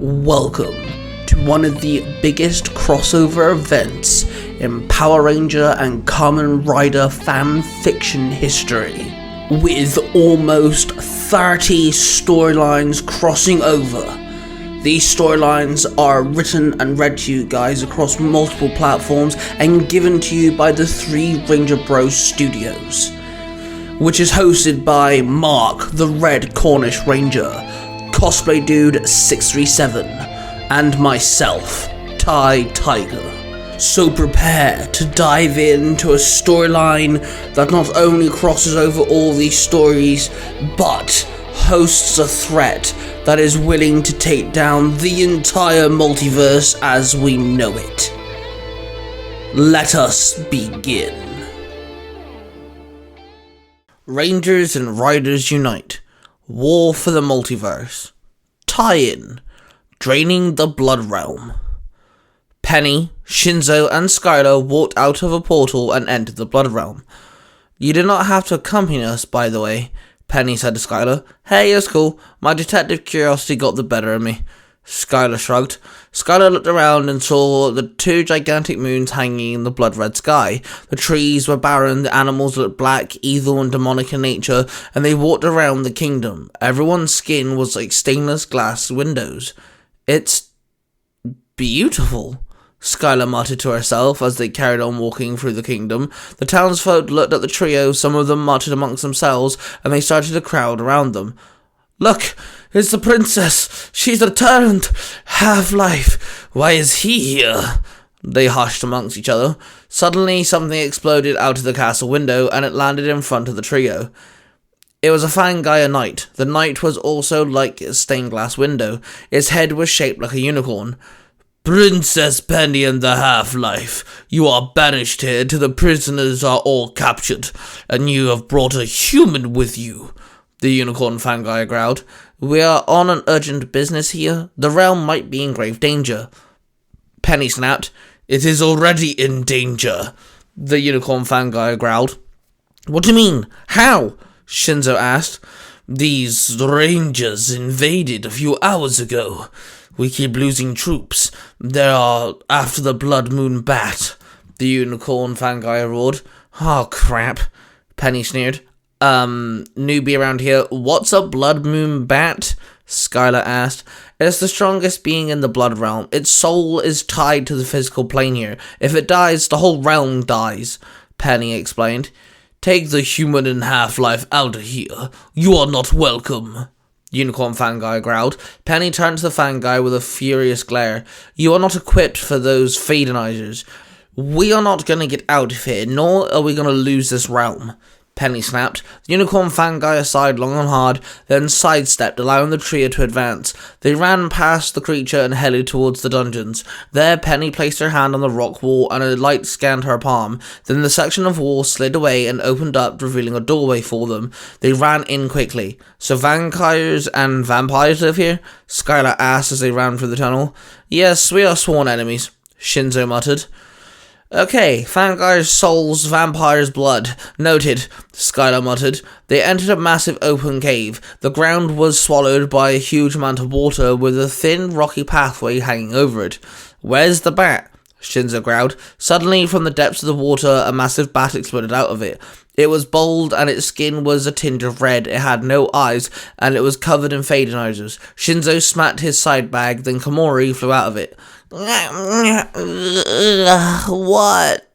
Welcome to one of the biggest crossover events in Power Ranger and Kamen Rider fanfiction history, with almost 30 storylines crossing over. These storylines are written and read to you guys across multiple platforms and given to you by the 3 Ranger Bros Studios, which is hosted by Mark the Red Cornish Ranger, Cosplay Dude 637, and myself, Ty Tiger. So prepare to dive into a storyline that not only crosses over all these stories, but hosts a threat that is willing to take down the entire multiverse as we know it. Let us begin. Rangers and Riders unite. War for the Multiverse. Tie-in. Draining the Blood Realm. Penny, Shinzo, and Skylar walked out of a portal and entered the Blood Realm. "You did not have to accompany us, by the way," Penny said to Skylar. "Hey, it's cool. My detective curiosity got the better of me." Skylar shrugged. Skylar looked around and saw the 2 gigantic moons hanging in the blood-red sky. The trees were barren, the animals looked black, evil, and demonic in nature, and they walked around the kingdom. Everyone's skin was like stainless glass windows. "It's beautiful," Skylar muttered to herself as they carried on walking through the kingdom. The townsfolk looked at the trio, some of them muttered amongst themselves, and they started to crowd around them. "Look, it's the princess! She's returned! Half-Life! Why is he here?" They hushed amongst each other. Suddenly, something exploded out of the castle window, and it landed in front of the trio. It was a Fangaya knight. The knight was also like a stained glass window. Its head was shaped like a unicorn. "Princess Penny and the Half-Life, you are banished here till the prisoners are all captured, and you have brought a human with you," the unicorn Fangaya growled. "We are on an urgent business here. The realm might be in grave danger." Penny snapped. "It is already in danger," the unicorn Fangaya growled. "What do you mean? How?" Shinzo asked. "These rangers invaded a few hours ago. We keep losing troops. They are after the Blood Moon Bat," the unicorn Fangaya roared. "Oh, crap," Penny sneered. Newbie around here, what's a Blood Moon Bat?" Skylar asked. "It's the strongest being in the Blood Realm. Its soul is tied to the physical plane here. If it dies, the whole realm dies," Penny explained. "Take the human and Half-Life out of here. You are not welcome," Unicorn Fangaya growled. Penny turned to the Fangaya with a furious glare. "You are not equipped for those Fadenizers. We are not going to get out of here, nor are we going to lose this realm," Penny snapped. The unicorn Fangaya sighed long and hard, then sidestepped, allowing the trio to advance. They ran past the creature and headed towards the dungeons. There, Penny placed her hand on the rock wall and a light scanned her palm. Then the section of wall slid away and opened up, revealing a doorway for them. They ran in quickly. "So vampires and vampires live here?" Skylar asked as they ran through the tunnel. "Yes, we are sworn enemies," Shinzo muttered. "Okay, Fangaya's souls, vampire's blood. Noted," Skylar muttered. They entered a massive open cave. The ground was swallowed by a huge amount of water with a thin, rocky pathway hanging over it. "Where's the bat?" Shinzo growled. Suddenly, from the depths of the water, a massive bat exploded out of it. It was bold, and its skin was a tinge of red. It had no eyes, and it was covered in Fadenizers. Shinzo smacked his side bag, then Komori flew out of it. "What?"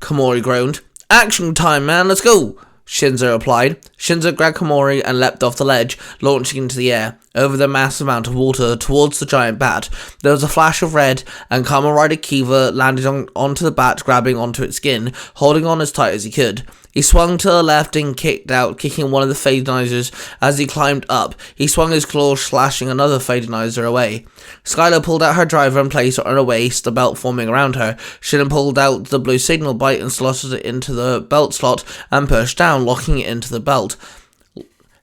Komori groaned. "Action time, man, let's go," Shinzo replied. Shinzo grabbed Komori and leapt off the ledge, launching into the air, over the massive amount of water, towards the giant bat. There was a flash of red, and Kamen Rider Kiva landed onto the bat, grabbing onto its skin, holding on as tight as he could. He swung to the left and kicked out, kicking one of the Fadenizers as he climbed up. He swung his claws, slashing another Fadenizer away. Skylar pulled out her driver and placed it on her waist, the belt forming around her. She then pulled out the blue signal bite and slotted it into the belt slot and pushed down, locking it into the belt.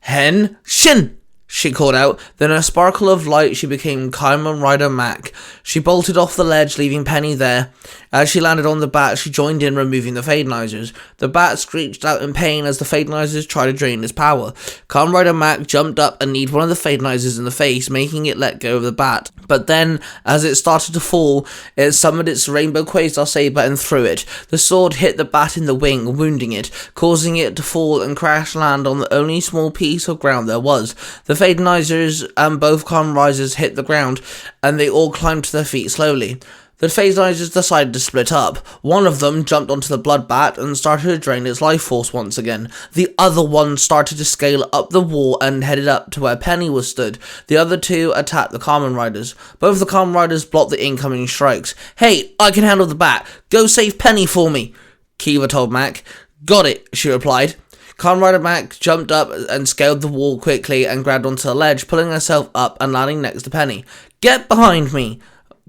"Hen! Shin!" she called out. Then in a sparkle of light she became Kamen Rider Mac. She bolted off the ledge, leaving Penny there. As she landed on the bat, she joined in removing the Fadenizers. The bat screeched out in pain as the Fadenizers tried to drain its power. Kamen Rider Mac jumped up and kneed one of the Fadenizers in the face, making it let go of the bat. But then, as it started to fall, it summoned its Rainbow Quasar Saber and threw it. The sword hit the bat in the wing, wounding it, causing it to fall and crash land on the only small piece of ground there was. The Fadenizers and both Kamen Riders hit the ground, and they all climbed to their feet slowly. The Fadenizers decided to split up. One of them jumped onto the blood bat and started to drain its life force once again. The other one started to scale up the wall and headed up to where Penny was stood. The other two attacked the Kamen Riders. Both the Kamen Riders blocked the incoming strikes. "Hey, I can handle the bat. Go save Penny for me," Kiva told Mac. "Got it," she replied. Kamen Rider Mac jumped up and scaled the wall quickly and grabbed onto the ledge, pulling herself up and landing next to Penny. "Get behind me,"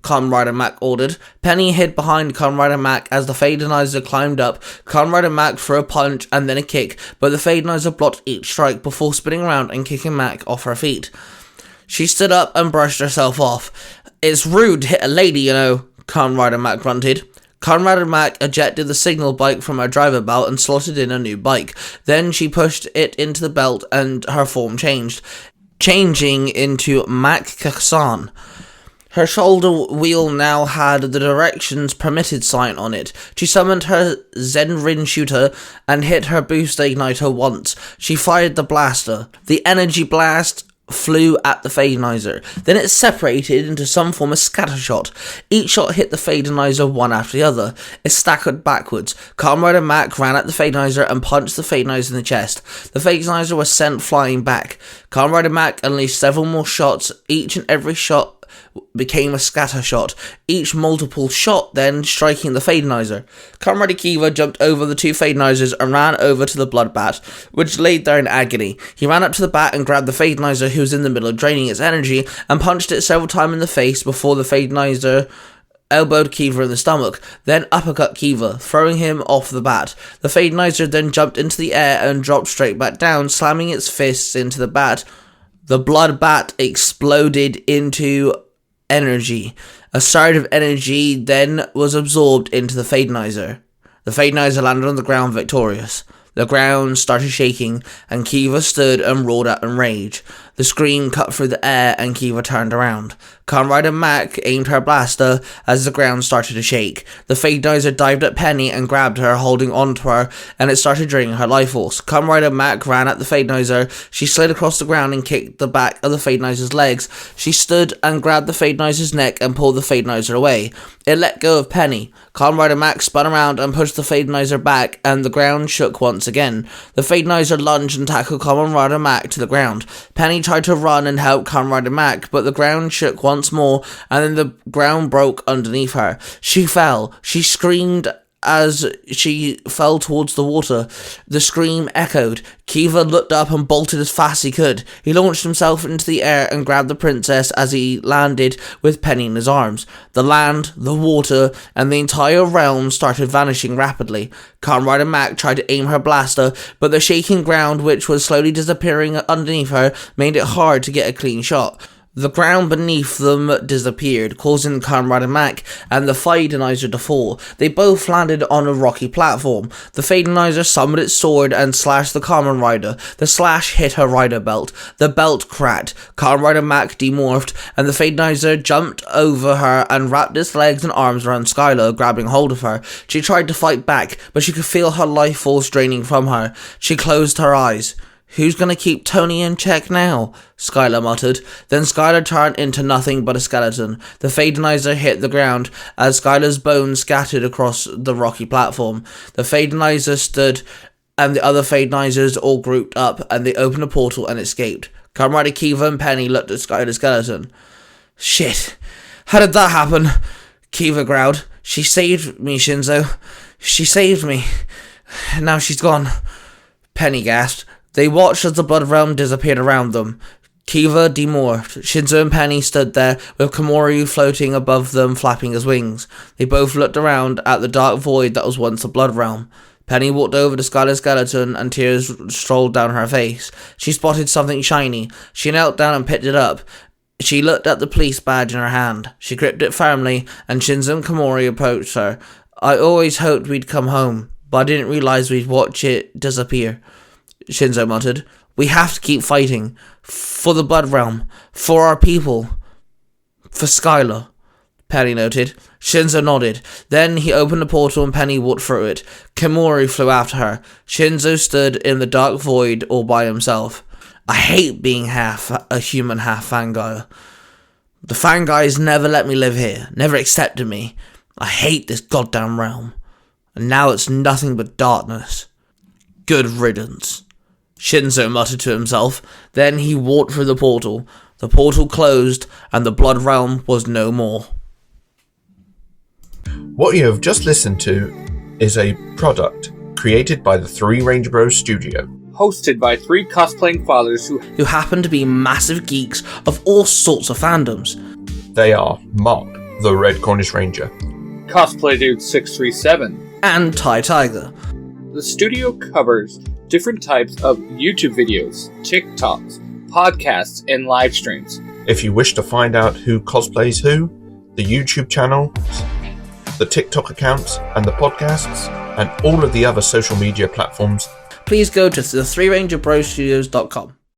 Kamen Rider Mac ordered. Penny hid behind Kamen Rider Mac as the Fadenizer climbed up. Kamen Rider Mac threw a punch and then a kick, but the Fadenizer blocked each strike before spinning around and kicking Mac off her feet. She stood up and brushed herself off. "It's rude to hit a lady, you know," Kamen Rider Mac grunted. Kamen Rider Mac ejected the signal bike from her driver belt and slotted in a new bike. Then she pushed it into the belt and her form changed, changing into Mac Kaksan. Her shoulder wheel now had the directions permitted sign on it. She summoned her Zenrin shooter and hit her booster igniter once. She fired the blaster. The energy blast flew at the Fadenizer. Then it separated into some form of scatter shot. Each shot hit the Fadenizer one after the other. It staggered backwards. Kamen Rider Mac ran at the Fadenizer and punched the Fadenizer in the chest. The Fadenizer was sent flying back. Kamen Rider Mac unleashed several more shots. Each and every shot became a scatter shot, each multiple shot then striking the Fadenizer. Kamen Rider Kiva jumped over the two Fadenizers and ran over to the blood bat, which laid there in agony. He ran up to the bat and grabbed the Fadenizer, who was in the middle of draining its energy, and punched it several times in the face before the Fadenizer elbowed Kiva in the stomach, then uppercut Kiva, throwing him off the bat. The Fadenizer then jumped into the air and dropped straight back down, slamming its fists into the bat. The blood bat exploded into energy. A surge of energy then was absorbed into the Fadenizer. The Fadenizer landed on the ground victorious. The ground started shaking, and Kiva stood and roared out in rage. The scream cut through the air, and Kiva turned around. Kamen Rider Mac aimed her blaster as the ground started to shake. The Fadenizer dived at Penny and grabbed her, holding onto her, and it started draining her life force. Kamen Rider Mac ran at the Fadenizer. She slid across the ground and kicked the back of the Fadenizer's legs. She stood and grabbed the Fadenizer's neck and pulled the Fadenizer away. It let go of Penny. Kamen Rider Mac spun around and pushed the Fadenizer back, and the ground shook once again. The Fadenizer lunged and tackled Kamen Rider Mac to the ground. Penny tried to run and help Kamen Rider Mac, but the ground shook once more, and then the ground broke underneath her. She fell. She screamed as she fell towards the water. The scream echoed. Kiva looked up and bolted as fast as he could. He launched himself into the air and grabbed the princess as he landed with Penny in his arms. The land, the water, and the entire realm started vanishing rapidly. Kamen Rider Mac tried to aim her blaster, but the shaking ground, which was slowly disappearing underneath her, made it hard to get a clean shot. The ground beneath them disappeared, causing Kamen Rider Mac and the Fadenizer to fall. They both landed on a rocky platform. The Fadenizer summoned its sword and slashed the Kamen Rider. The slash hit her rider belt. The belt cracked. Kamen Rider Mac demorphed, and the Fadenizer jumped over her and wrapped its legs and arms around Skylar, grabbing hold of her. She tried to fight back, but she could feel her life force draining from her. She closed her eyes. "Who's gonna keep Tony in check now?" Skylar muttered. Then Skylar turned into nothing but a skeleton. The Fadenizer hit the ground as Skylar's bones scattered across the rocky platform. The Fadenizer stood, and the other Fadenizers all grouped up, and they opened a portal and escaped. Kamen Rider Kiva and Penny looked at Skylar's skeleton. "Shit, how did that happen?" Kiva growled. "She saved me, Shinzo. She saved me. Now she's gone." Penny gasped. They watched as the blood realm disappeared around them. Kiva demorphed. Shinzo and Penny stood there, with Komori floating above them, flapping his wings. They both looked around at the dark void that was once the blood realm. Penny walked over to Skylar's skeleton, and tears strolled down her face. She spotted something shiny. She knelt down and picked it up. She looked at the police badge in her hand. She gripped it firmly, and Shinzo and Komori approached her. I always hoped we'd come home, but I didn't realize we'd watch it disappear, Shinzo muttered. We have to keep fighting. For the Blood Realm. For our people. For Skylar, Penny noted. Shinzo nodded. Then he opened the portal and Penny walked through it. Komori flew after her. Shinzo stood in the dark void all by himself. I hate being half a human, half fangirl. The fanguys never let me live here, never accepted me. I hate this goddamn realm. And now it's nothing but darkness. Good riddance, Shinzo muttered to himself. Then he walked through the portal. The portal closed, and the Blood Realm was no more. What you have just listened to is a product created by the Three Ranger Bros Studio. Hosted by three cosplaying fathers who happen to be massive geeks of all sorts of fandoms. They are Mark, the Red Cornish Ranger, Cosplay Dude 637, and Ty Tiger. The studio covers different types of YouTube videos, TikToks, podcasts, and live streams. If you wish to find out who cosplays who, the YouTube channel, the TikTok accounts, and the podcasts, and all of the other social media platforms, please go to the 3rangerbrostudios.com.